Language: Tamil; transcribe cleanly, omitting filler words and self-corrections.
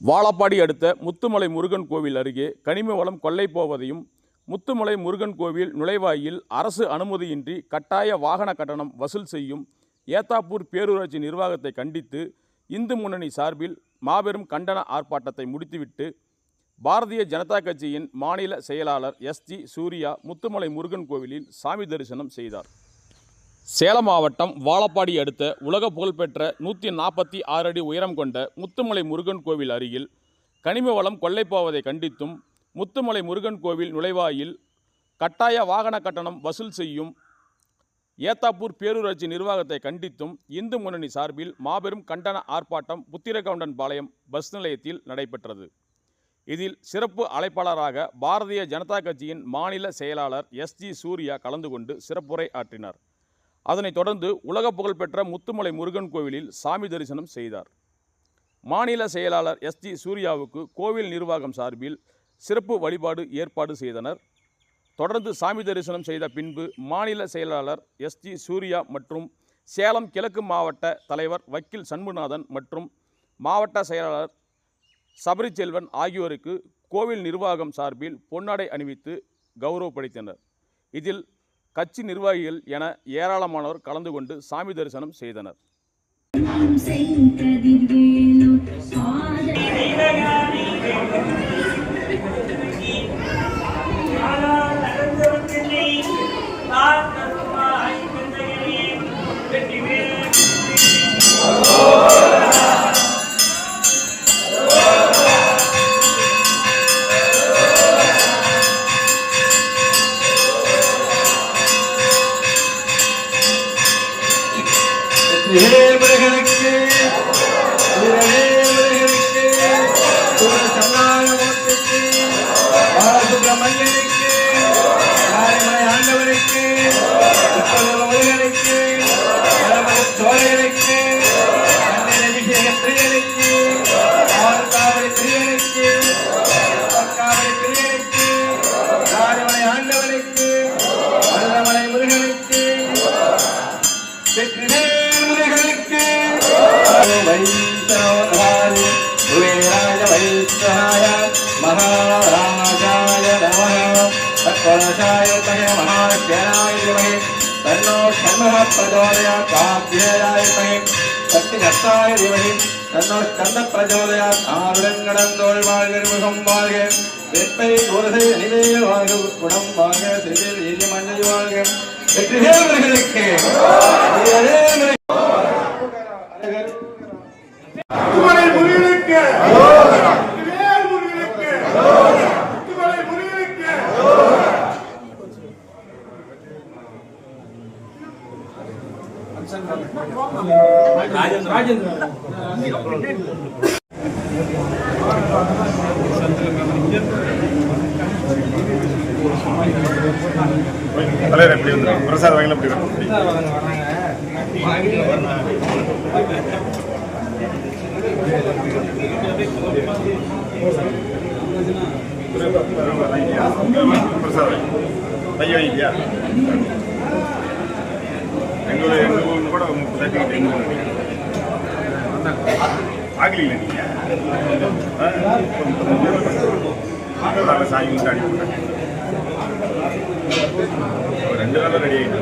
வாழப்பாடி அடுத்த முத்துமலை முருகன் கோவில் அருகே கனிம வளம் கொள்ளை போவதையும், முத்துமலை முருகன் கோவில் நுழைவாயில் அரசு அனுமதியின்றி கட்டாய வாகன கட்டணம் வசூல் செய்யும் ஏத்தாப்பூர் பேரூராட்சி நிர்வாகத்தை கண்டித்து இந்து முன்னணி சார்பில் மாபெரும் கண்டன ஆர்ப்பாட்டத்தை முடித்துவிட்டு பாரதிய ஜனதா கட்சியின் மாநில செயலாளர் SG சூர்யா முத்துமலை முருகன் கோவிலில் சாமி தரிசனம் செய்தார். சேலம் மாவட்டம் வாழப்பாடி அடுத்த உலக புகழ்பெற்ற 146 அடி உயரம் கொண்ட முத்துமலை முருகன் கோவில் அருகில் கனிம வளம் கொள்ளை போவதை கண்டித்தும், முத்துமலை முருகன் கோவில் நுழைவாயில் கட்டாய வாகன கட்டணம் வசூல் செய்யும் ஏத்தாப்பூர் பேரூராட்சி நிர்வாகத்தை கண்டித்தும் இந்து முன்னணி சார்பில் மாபெரும் கண்டன ஆர்ப்பாட்டம் புத்திரகவுண்டன்பாளையம் பஸ் நிலையத்தில் நடைபெற்றது. இதில் சிறப்பு அழைப்பாளராக பாரதிய ஜனதா கட்சியின் மாநில செயலாளர் SG சூர்யா கலந்து கொண்டு சிறப்புரை ஆற்றினார். அதனைத் தொடர்ந்து உலக புகழ்பெற்ற முத்துமலை முருகன் கோவிலில் சாமி தரிசனம் செய்தார். மாநில செயலாளர் SG சூர்யாவுக்கு கோவில் நிர்வாகம் சார்பில் சிறப்பு வழிபாடு ஏற்பாடு செய்தனர். தொடர்ந்து சாமி தரிசனம் செய்த பின்பு மாநில செயலாளர் SG சூர்யா மற்றும் சேலம் கிழக்கு மாவட்ட தலைவர் வக்கீல் சண்முகநாதன் மற்றும் மாவட்ட செயலாளர் சபரிச்செல்வன் ஆகியோருக்கு கோவில் நிர்வாகம் சார்பில் பொன்னாடை அணிவித்து கௌரவப்படுத்தினர். இதில் கட்சி நிர்வாகிகள் என ஏராளமானோர் கலந்து கொண்டு சாமி தரிசனம் செய்தனர். தலைவர் எப்படி வந்து பிரசாத் வாங்கல எப்படி பிரசாத் பையன் வாங்கிட்டியா? எங்க ஊர் கூட 30 ஆகலில்ல நீங்க சாமி முன்னாடி அனுப்பி 2 நாள் ரெடி ஆகிட்டு